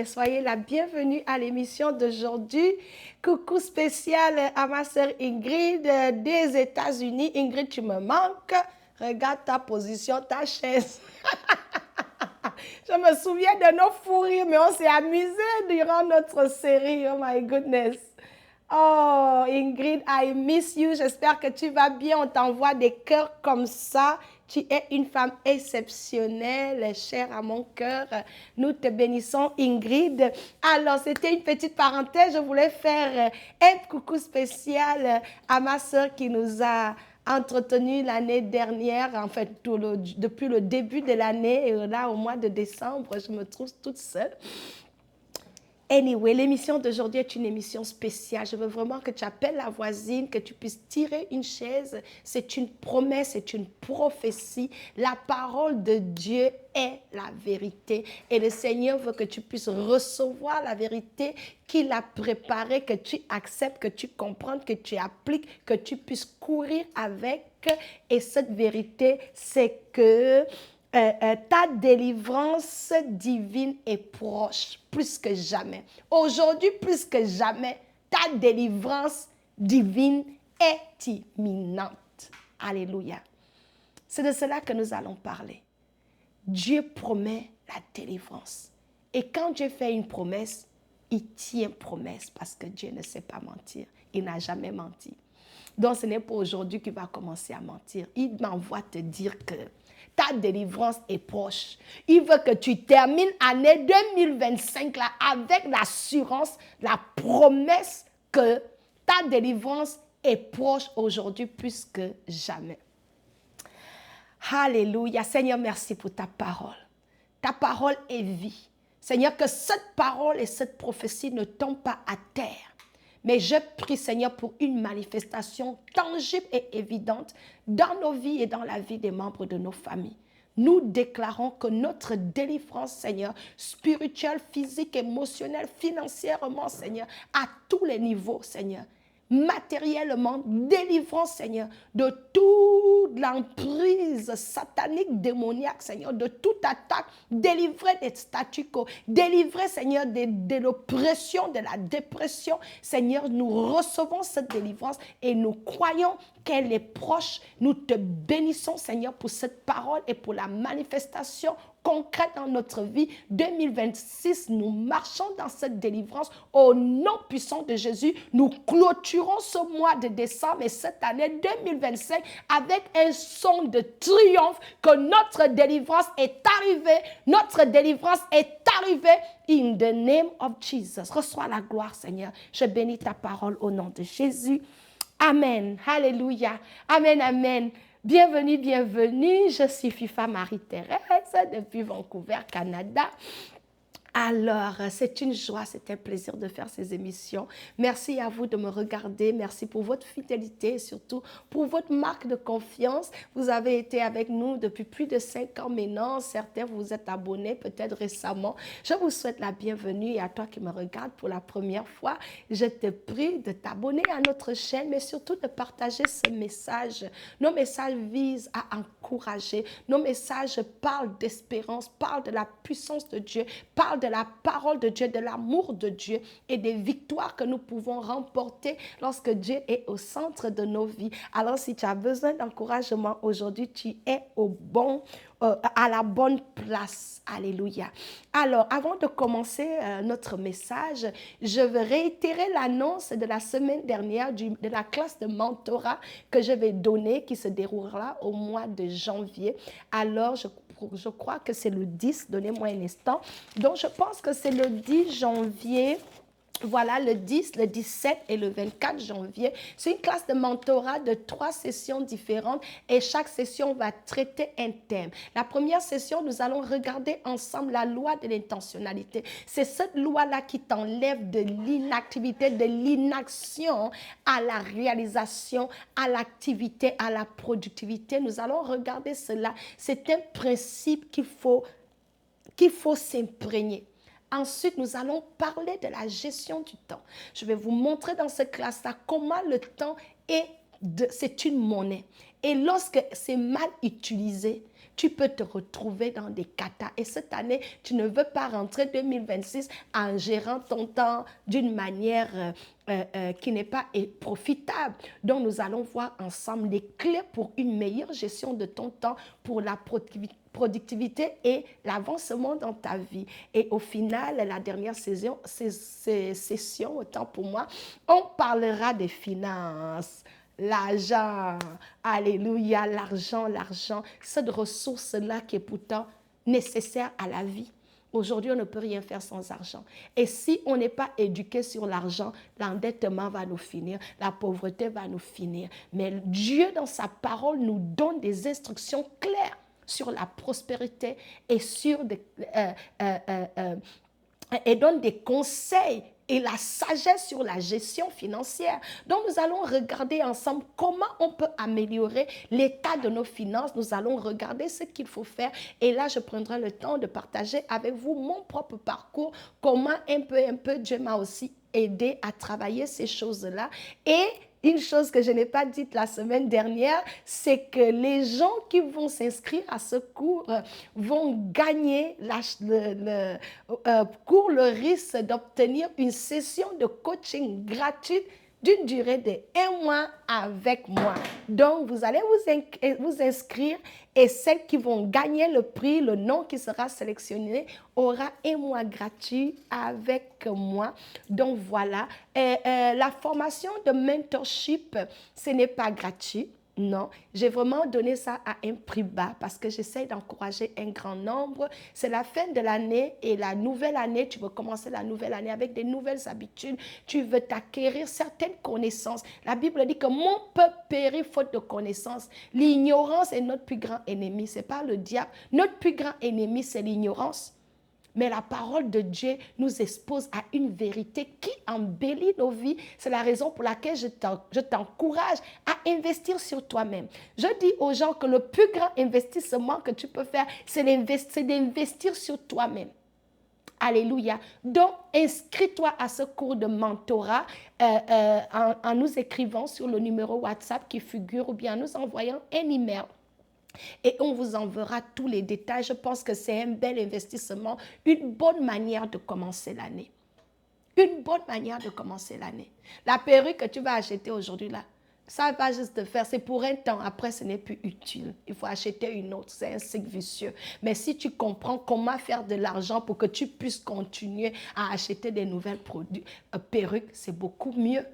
soyez la bienvenue à l'émission d'aujourd'hui. Coucou spécial à ma sœur Ingrid des États-Unis. Ingrid, tu me manques. Regarde ta position, ta chaise. Je me souviens de nos fous rires, mais on s'est amusé durant notre série. Oh my goodness. Oh, Ingrid, I miss you. J'espère que tu vas bien. On t'envoie des cœurs comme ça. Tu es une femme exceptionnelle, chère à mon cœur. Nous te bénissons, Ingrid. Alors, c'était une petite parenthèse. Je voulais faire un coucou spécial à ma soeur qui nous a entretenu l'année dernière, en fait, depuis le début de l'année, et là, au mois de décembre, je me trouve toute seule. Anyway, l'émission d'aujourd'hui est une émission spéciale. Je veux vraiment que tu appelles la voisine, que tu puisses tirer une chaise. C'est une promesse, c'est une prophétie. La parole de Dieu est la vérité. Et le Seigneur veut que tu puisses recevoir la vérité qu'il a préparée, que tu acceptes, que tu comprennes, que tu appliques, que tu puisses courir avec. Et cette vérité, c'est que ta délivrance divine est proche, plus que jamais. Aujourd'hui, plus que jamais, ta délivrance divine est imminente. Alléluia. C'est de cela que nous allons parler. Dieu promet la délivrance. Et quand Dieu fait une promesse, il tient promesse parce que Dieu ne sait pas mentir. Il n'a jamais menti. Donc, ce n'est pas aujourd'hui qu'il va commencer à mentir. Il m'envoie te dire que ta délivrance est proche. Il veut que tu termines l'année 2025 là, avec l'assurance, la promesse que ta délivrance est proche aujourd'hui plus que jamais. Alléluia. Seigneur, merci pour ta parole. Ta parole est vie. Seigneur, que cette parole et cette prophétie ne tombent pas à terre. Mais je prie, Seigneur, pour une manifestation tangible et évidente dans nos vies et dans la vie des membres de nos familles. Nous déclarons que notre délivrance, Seigneur, spirituelle, physique, émotionnelle, financièrement, Seigneur, à tous les niveaux, Seigneur, matériellement, délivrance, Seigneur, de toute l'emprise satanique, démoniaque, Seigneur, de toute attaque, délivrer des statu quo, délivrer, Seigneur, de l'oppression, de la dépression. Seigneur, nous recevons cette délivrance et nous croyons qu'elle est proche. Nous te bénissons, Seigneur, pour cette parole et pour la manifestation concrète dans notre vie. 2026, nous marchons dans cette délivrance. Au nom puissant de Jésus, nous clôturons ce mois de décembre et cette année 2025 avec un son de triomphe que notre délivrance est arrivée. Notre délivrance est arrivée. In the name of Jesus. Reçois la gloire, Seigneur. Je bénis ta parole au nom de Jésus. Amen. Alléluia. Amen, amen. Bienvenue, bienvenue. Je suis Fifa Marie-Thérèse depuis Vancouver, Canada. Alors, c'est une joie, c'est un plaisir de faire ces émissions. Merci à vous de me regarder. Merci pour votre fidélité et surtout pour votre marque de confiance. Vous avez été avec nous depuis plus de 5 ans maintenant. Certains vous êtes abonnés peut-être récemment. Je vous souhaite la bienvenue et à toi qui me regardes pour la première fois, je te prie de t'abonner à notre chaîne, mais surtout de partager ce message. Nos messages visent à encourager. Nos messages parlent d'espérance, parlent de la puissance de Dieu, parlent de la parole de Dieu, de l'amour de Dieu et des victoires que nous pouvons remporter lorsque Dieu est au centre de nos vies. Alors, si tu as besoin d'encouragement aujourd'hui, tu es à la bonne place. Alléluia. Alors, avant de commencer notre message, je veux réitérer l'annonce de la semaine dernière de la classe de mentorat que je vais donner, qui se déroulera au mois de janvier. Alors, je crois que c'est le 10, donnez-moi un instant. Donc, je pense que c'est le 10 janvier. Voilà, le 10, le 17 et le 24 janvier. C'est une classe de mentorat de 3 sessions différentes et chaque session va traiter un thème. La première session, nous allons regarder ensemble la loi de l'intentionnalité. C'est cette loi-là qui t'enlève de l'inactivité, de l'inaction à la réalisation, à l'activité, à la productivité. Nous allons regarder cela. C'est un principe qu'il faut s'imprégner. Ensuite, nous allons parler de la gestion du temps. Je vais vous montrer dans cette classe-là comment le temps est c'est une monnaie. Et lorsque c'est mal utilisé, tu peux te retrouver dans des catas. Et cette année, tu ne veux pas rentrer 2026 en gérant ton temps d'une manière qui n'est pas profitable. Donc, nous allons voir ensemble les clés pour une meilleure gestion de ton temps, pour la productivité et l'avancement dans ta vie. Et au final, la dernière session, autant pour moi, on parlera des finances. L'argent, alléluia, l'argent, cette ressource-là qui est pourtant nécessaire à la vie. Aujourd'hui, on ne peut rien faire sans argent. Et si on n'est pas éduqué sur l'argent, l'endettement va nous finir, la pauvreté va nous finir. Mais Dieu, dans sa parole, nous donne des instructions claires sur la prospérité et et donne des conseils et la sagesse sur la gestion financière. Donc, nous allons regarder ensemble comment on peut améliorer l'état de nos finances. Nous allons regarder ce qu'il faut faire. Et là, je prendrai le temps de partager avec vous mon propre parcours, comment un peu, Dieu m'a aussi aidé à travailler ces choses-là. Et une chose que je n'ai pas dite la semaine dernière, c'est que les gens qui vont s'inscrire à ce cours vont gagner le risque d'obtenir une session de coaching gratuite d'une durée de 1 mois avec moi. Donc, vous allez vous inscrire et celles qui vont gagner le prix, le nom qui sera sélectionné, aura 1 mois gratuit avec moi. Donc, voilà. La formation de mentorship, ce n'est pas gratuit. Non, j'ai vraiment donné ça à un prix bas parce que j'essaie d'encourager un grand nombre. C'est la fin de l'année et la nouvelle année, tu veux commencer la nouvelle année avec des nouvelles habitudes. Tu veux t'acquérir certaines connaissances. La Bible dit que mon peuple périt faute de connaissances. L'ignorance est notre plus grand ennemi. Ce n'est pas le diable. Notre plus grand ennemi, c'est l'ignorance. Mais la parole de Dieu nous expose à une vérité qui embellit nos vies. C'est la raison pour laquelle je t'encourage à investir sur toi-même. Je dis aux gens que le plus grand investissement que tu peux faire, c'est d'investir sur toi-même. Alléluia. Donc, inscris-toi à ce cours de mentorat en nous écrivant sur le numéro WhatsApp qui figure ou bien en nous envoyant un email. Et on vous enverra tous les détails. Je pense que c'est un bel investissement, une bonne manière de commencer l'année. Une bonne manière de commencer l'année. La perruque que tu vas acheter aujourd'hui, là, ça va juste te faire, c'est pour un temps. Après, ce n'est plus utile. Il faut acheter une autre. C'est un cycle vicieux. Mais si tu comprends comment faire de l'argent pour que tu puisses continuer à acheter des nouvelles perruques, c'est beaucoup mieux.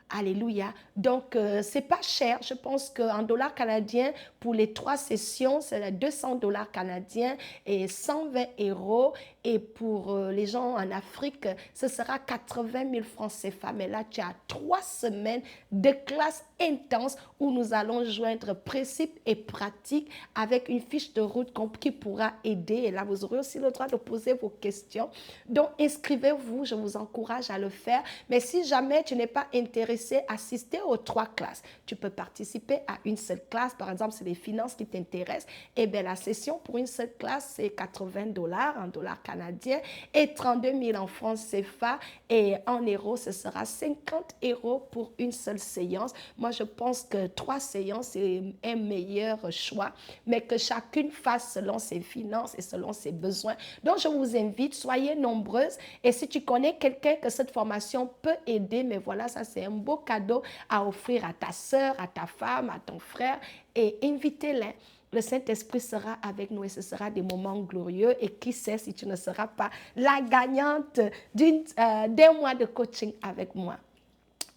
Alléluia. Donc, ce n'est pas cher. Je pense qu'en dollars canadiens, pour les 3 sessions, c'est 200 $ canadiens et 120 €. Et pour les gens en Afrique, ce sera 80 000 francs CFA. Mais là, tu as 3 semaines de classe intense où nous allons joindre principe et pratique avec une fiche de route qui pourra aider. Et là, vous aurez aussi le droit de poser vos questions. Donc, inscrivez-vous. Je vous encourage à le faire. Mais si jamais tu n'es pas intéressé à assister aux 3 classes, tu peux participer à une seule classe. Par exemple, c'est les finances qui t'intéressent. Eh bien, la session pour une seule classe, c'est 80 $ en dollars canadiens et 32 000 en francs CFA. Et en euros, ce sera 50 € pour une seule séance. Moi, je pense que 3 séances, c'est un meilleur choix, mais que chacune fasse selon ses finances et selon ses besoins. Donc, je vous invite, soyez nombreuses. Et si tu connais quelqu'un que cette formation peut aider, mais voilà, ça, c'est un beau cadeau à offrir à ta soeur, à ta femme, à ton frère, et invitez-les. Le Saint-Esprit sera avec nous et ce sera des moments glorieux. Et qui sait si tu ne seras pas la gagnante d'un mois de coaching avec moi.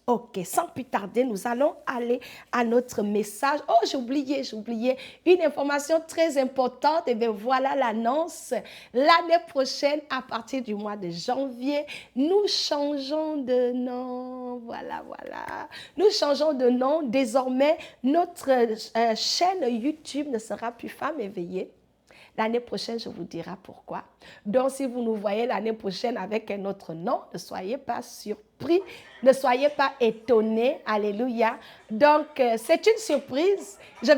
Ok, sans plus tarder, nous allons aller à notre message. Oh, j'ai oublié une information très importante. Et bien voilà l'annonce. L'année prochaine, à partir du mois de janvier, nous changeons de nom. Voilà. Nous changeons de nom. Désormais, notre chaîne YouTube ne sera plus Femme éveillée. L'année prochaine, je vous dirai pourquoi. Donc, si vous nous voyez l'année prochaine avec un autre nom, ne soyez pas surpris, ne soyez pas étonnés. Alléluia. Donc, c'est une surprise. Je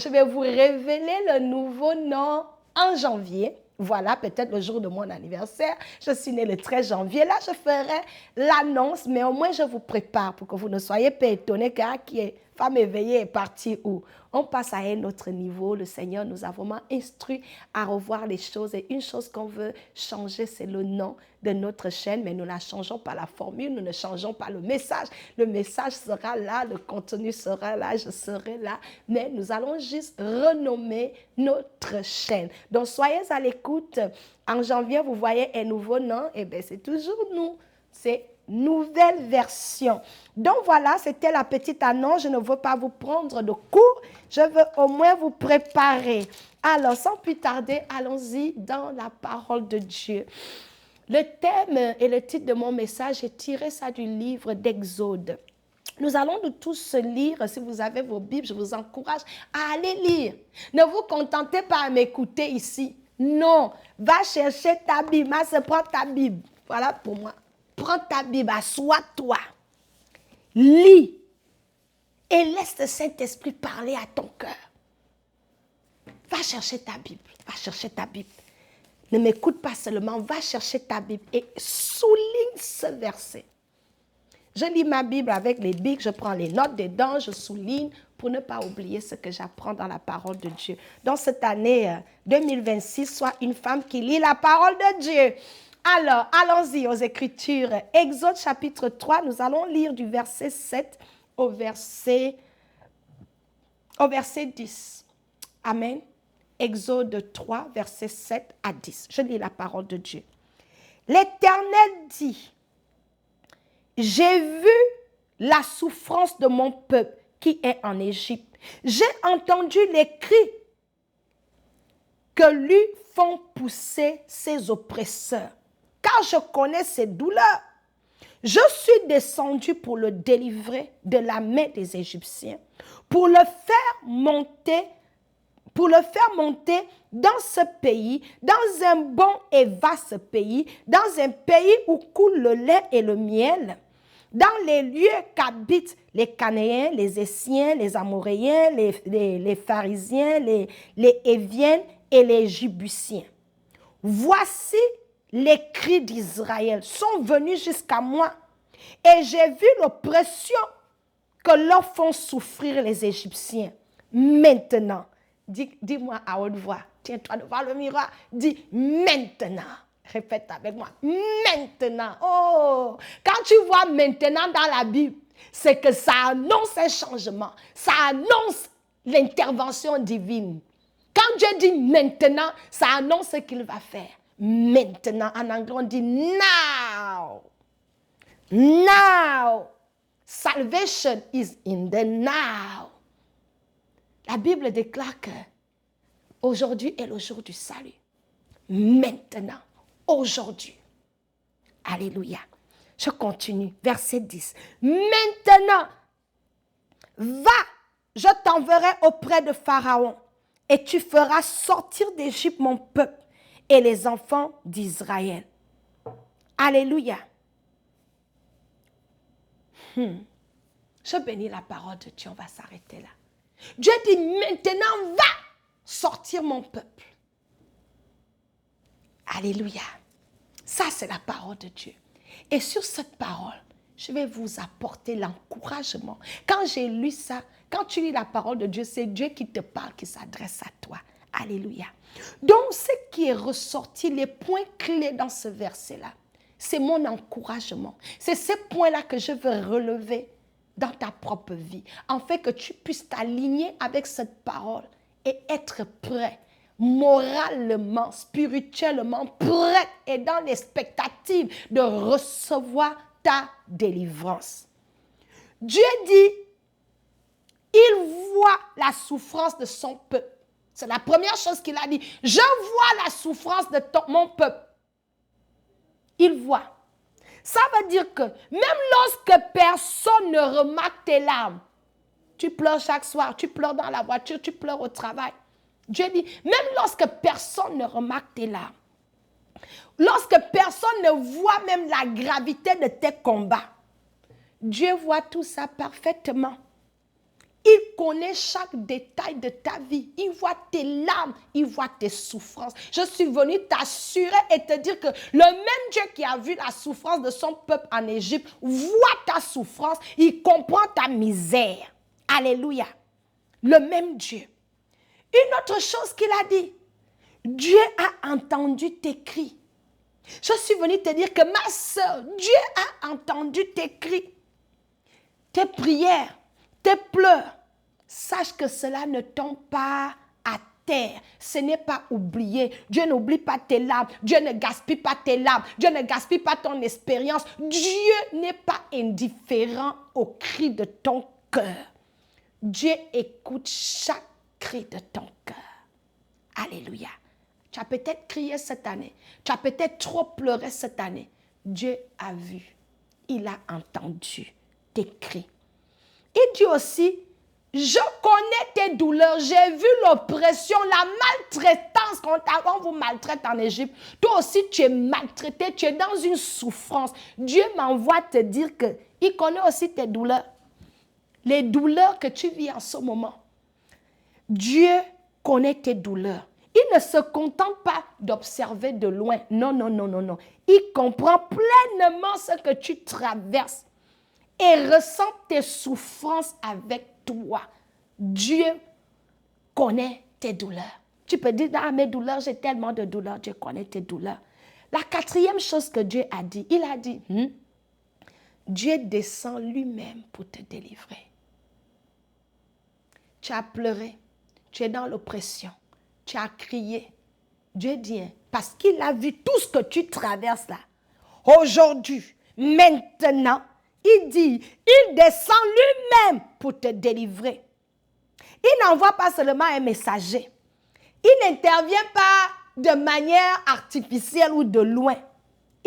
vais vous révéler le nouveau nom en janvier. Voilà, peut-être le jour de mon anniversaire. Je suis née le 13 janvier. Là, je ferai l'annonce, mais au moins, je vous prépare pour que vous ne soyez pas étonnés. Qui est Femme éveillée est partie où? On passe à un autre niveau. Le Seigneur nous a vraiment instruit à revoir les choses. Et une chose qu'on veut changer, c'est le nom de notre chaîne. Mais nous ne changeons pas la formule, nous ne changeons pas le message. Le message sera là, le contenu sera là, je serai là. Mais nous allons juste renommer notre chaîne. Donc, soyez à l'écoute. En janvier, vous voyez un nouveau nom. Eh bien, c'est toujours nous. C'est nouvelle version. Donc voilà, c'était la petite annonce. Je ne veux pas vous prendre de cours. Je veux au moins vous préparer. Alors, sans plus tarder, allons-y dans la parole de Dieu. Le thème et le titre de mon message, j'ai tiré ça du livre d'Exode. Nous allons nous tous lire. Si vous avez vos Bibles, je vous encourage à aller lire. Ne vous contentez pas à m'écouter ici. Non, va chercher ta Bible. Prends ta Bible. Voilà pour moi. Prends ta Bible, assois-toi, lis et laisse le Saint-Esprit parler à ton cœur. Va chercher ta Bible, va chercher ta Bible. Ne m'écoute pas seulement, va chercher ta Bible et souligne ce verset. Je lis ma Bible avec les bics, je prends les notes dedans, je souligne pour ne pas oublier ce que j'apprends dans la parole de Dieu. Dans cette année 2026, sois une femme qui lit la parole de Dieu. Alors, allons-y aux Écritures. Exode chapitre 3, nous allons lire du verset 7 au verset 10. Amen. Exode 3, verset 7 à 10. Je lis la parole de Dieu. L'Éternel dit, « J'ai vu la souffrance de mon peuple qui est en Égypte. J'ai entendu les cris que lui font pousser ses oppresseurs. Car je connais ses douleurs. Je suis descendu pour le délivrer de la main des Égyptiens, pour le faire monter dans ce pays, dans un bon et vaste pays, dans un pays où coule le lait et le miel, dans les lieux qu'habitent les Canéens, les Essiens, les Amoréens, les Pharisiens, les Héviens et les Jébusiens. Voici les cris d'Israël sont venus jusqu'à moi et j'ai vu l'oppression que leur font souffrir les Égyptiens. Maintenant, dis-moi à haute voix, tiens-toi devant le miroir, dis maintenant. Répète avec moi, maintenant. Oh, quand tu vois maintenant dans la Bible, c'est que ça annonce un changement, ça annonce l'intervention divine. Quand Dieu dit maintenant, ça annonce ce qu'il va faire. Maintenant, en anglais, on dit now. Now. Salvation is in the now. La Bible déclare que aujourd'hui est le jour du salut. Maintenant, aujourd'hui. Alléluia. Je continue. Verset 10. Maintenant, va, je t'enverrai auprès de Pharaon et tu feras sortir d'Égypte mon peuple et les enfants d'Israël. Alléluia. Je bénis la parole de Dieu, on va s'arrêter là. Dieu dit maintenant, va sortir mon peuple. Alléluia. Ça, c'est la parole de Dieu. Et sur cette parole, je vais vous apporter l'encouragement. Quand j'ai lu ça, quand tu lis la parole de Dieu, c'est Dieu qui te parle, qui s'adresse à toi. Alléluia. Donc, ce qui est ressorti, les points clés dans ce verset-là, c'est mon encouragement. C'est ces points-là que je veux relever dans ta propre vie, en fait que tu puisses t'aligner avec cette parole et être prêt, moralement, spirituellement, prêt et dans l'expectative de recevoir ta délivrance. Dieu dit, il voit la souffrance de son peuple. C'est la première chose qu'il a dit. Je vois la souffrance de mon peuple. Il voit. Ça veut dire que même lorsque personne ne remarque tes larmes, tu pleures chaque soir, tu pleures dans la voiture, tu pleures au travail. Dieu dit, même lorsque personne ne remarque tes larmes, lorsque personne ne voit même la gravité de tes combats, Dieu voit tout ça parfaitement. Il connaît chaque détail de ta vie. Il voit tes larmes, il voit tes souffrances. Je suis venu t'assurer et te dire que le même Dieu qui a vu la souffrance de son peuple en Égypte voit ta souffrance, il comprend ta misère. Alléluia. Le même Dieu. Une autre chose qu'il a dit, Dieu a entendu tes cris. Je suis venue te dire que ma soeur, Dieu a entendu tes cris, tes prières, tes pleurs. Sache que cela ne tombe pas à terre. Ce n'est pas oublié. Dieu n'oublie pas tes larmes. Dieu ne gaspille pas tes larmes. Dieu ne gaspille pas ton expérience. Dieu n'est pas indifférent aux cris de ton cœur. Dieu écoute chaque cri de ton cœur. Alléluia. Tu as peut-être crié cette année. Tu as peut-être trop pleuré cette année. Dieu a vu. Il a entendu tes cris. Il dit aussi, je connais tes douleurs. J'ai vu l'oppression, la maltraitance quand on vous maltraite en Égypte. Toi aussi, tu es maltraité. Tu es dans une souffrance. Dieu m'envoie te dire qu'il connaît aussi tes douleurs. Les douleurs que tu vis en ce moment. Dieu connaît tes douleurs. Il ne se contente pas d'observer de loin. Non, non, non, non, non. Il comprend pleinement ce que tu traverses et ressent tes souffrances avec toi. Dieu connaît tes douleurs. Tu peux dire, ah, mes douleurs, j'ai tellement de douleurs. Dieu connaît tes douleurs. La quatrième chose que Dieu a dit, il a dit, Dieu descend lui-même pour te délivrer. Tu as pleuré, tu es dans l'oppression, tu as crié. Dieu dit, parce qu'il a vu tout ce que tu traverses là. Aujourd'hui, maintenant, il dit, il descend lui-même pour te délivrer. Il n'envoie pas seulement un messager. Il n'intervient pas de manière artificielle ou de loin.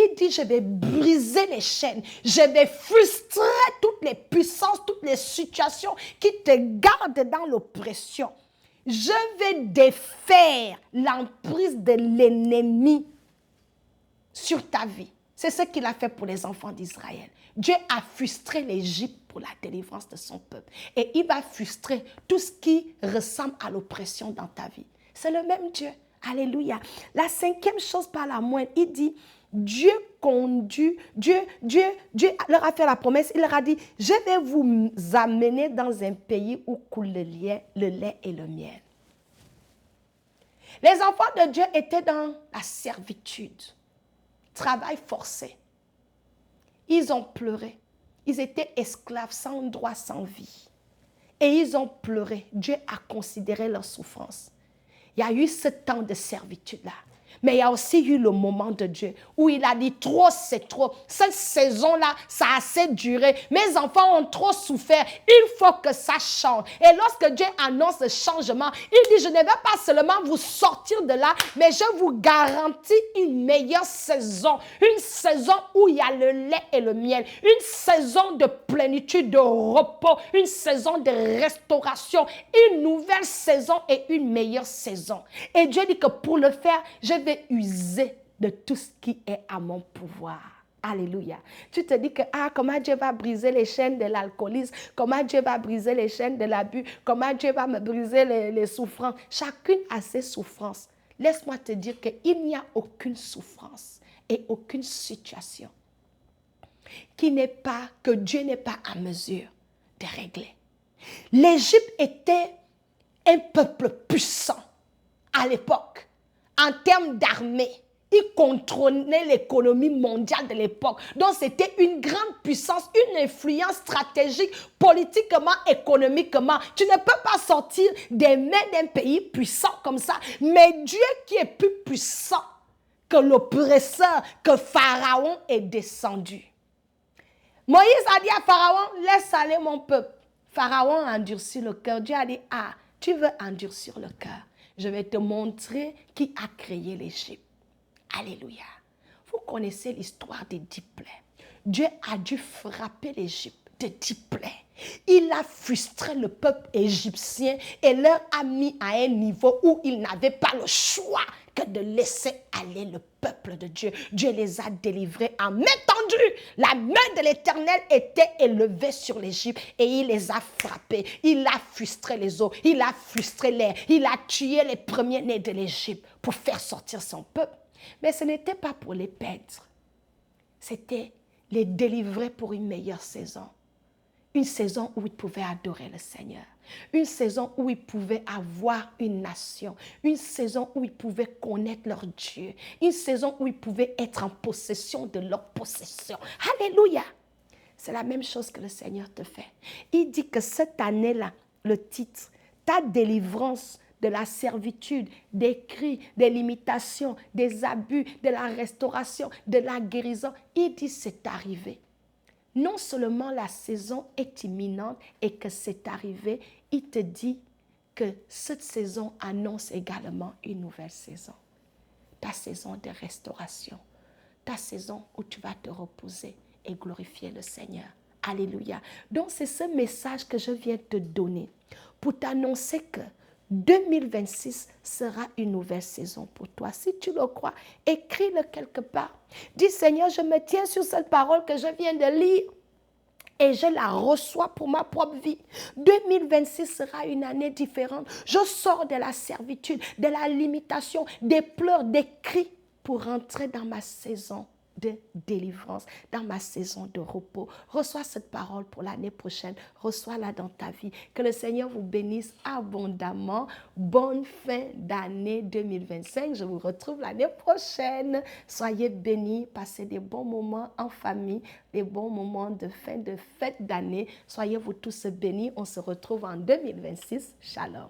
Il dit, je vais briser les chaînes. Je vais frustrer toutes les puissances, toutes les situations qui te gardent dans l'oppression. Je vais défaire l'emprise de l'ennemi sur ta vie. C'est ce qu'il a fait pour les enfants d'Israël. Dieu a frustré l'Égypte pour la délivrance de son peuple. Et il va frustrer tout ce qui ressemble à l'oppression dans ta vie. C'est le même Dieu. Alléluia. La cinquième chose par la moindre, il dit, Dieu leur a fait la promesse, il leur a dit, je vais vous amener dans un pays où coule le lait et le miel. Les enfants de Dieu étaient dans la servitude, travail forcé. Ils ont pleuré. Ils étaient esclaves, sans droit, sans vie. Et ils ont pleuré. Dieu a considéré leur souffrance. Il y a eu ce temps de servitude-là. Mais il y a aussi eu le moment de Dieu où il a dit trop, c'est trop. Cette saison-là, ça a assez duré. Mes enfants ont trop souffert. Il faut que ça change. Et lorsque Dieu annonce le changement, il dit, je ne vais pas seulement vous sortir de là, mais je vous garantis une meilleure saison. Une saison où il y a le lait et le miel. Une saison de plénitude, de repos. Une saison de restauration. Une nouvelle saison et une meilleure saison. Et Dieu dit que pour le faire, je vais user de tout ce qui est à mon pouvoir. Alléluia. Tu te dis que, comment Dieu va briser les chaînes de l'alcoolisme, comment Dieu va briser les chaînes de l'abus, comment Dieu va me briser les souffrances. Chacune a ses souffrances. Laisse-moi te dire qu'il n'y a aucune souffrance et aucune situation que Dieu n'est pas à mesure de régler. L'Égypte était un peuple puissant à l'époque. En termes d'armée, il contrôlait l'économie mondiale de l'époque. Donc, c'était une grande puissance, une influence stratégique, politiquement, économiquement. Tu ne peux pas sortir des mains d'un pays puissant comme ça. Mais Dieu qui est plus puissant que l'oppresseur, que Pharaon est descendu. Moïse a dit à Pharaon, laisse aller mon peuple. Pharaon a endurci le cœur. Dieu a dit, tu veux endurcir le cœur. Je vais te montrer qui a créé l'Égypte. Alléluia. Vous connaissez l'histoire des 10 plaies. Dieu a dû frapper l'Égypte de 10 plaies. Il a frustré le peuple égyptien et leur a mis à un niveau où ils n'avaient pas le choix que de laisser aller le peuple de Dieu. Dieu les a délivrés en main tendue. La main de l'Éternel était élevée sur l'Égypte et il les a frappés. Il a frustré les eaux, il a frustré l'air, il a tué les premiers-nés de l'Égypte pour faire sortir son peuple. Mais ce n'était pas pour les perdre. C'était les délivrer pour une meilleure saison. Une saison où ils pouvaient adorer le Seigneur. Une saison où ils pouvaient avoir une nation. Une saison où ils pouvaient connaître leur Dieu. Une saison où ils pouvaient être en possession de leur possession. Alléluia! C'est la même chose que le Seigneur te fait. Il dit que cette année-là, le titre, ta délivrance de la servitude, des cris, des limitations, des abus, de la restauration, de la guérison, il dit c'est arrivé. Non seulement la saison est imminente et que c'est arrivé, il te dit que cette saison annonce également une nouvelle saison. Ta saison de restauration, ta saison où tu vas te reposer et glorifier le Seigneur. Alléluia. Donc c'est ce message que je viens te donner pour t'annoncer que 2026 sera une nouvelle saison pour toi. Si tu le crois, écris-le quelque part. Dis Seigneur, je me tiens sur cette parole que je viens de lire et je la reçois pour ma propre vie. 2026 sera une année différente. Je sors de la servitude, de la limitation, des pleurs, des cris pour rentrer dans ma saison de délivrance, dans ma saison de repos. Reçois cette parole pour l'année prochaine. Reçois-la dans ta vie. Que le Seigneur vous bénisse abondamment. Bonne fin d'année 2025. Je vous retrouve l'année prochaine. Soyez bénis. Passez des bons moments en famille, des bons moments de fin de fête d'année. Soyez vous tous bénis. On se retrouve en 2026. Shalom.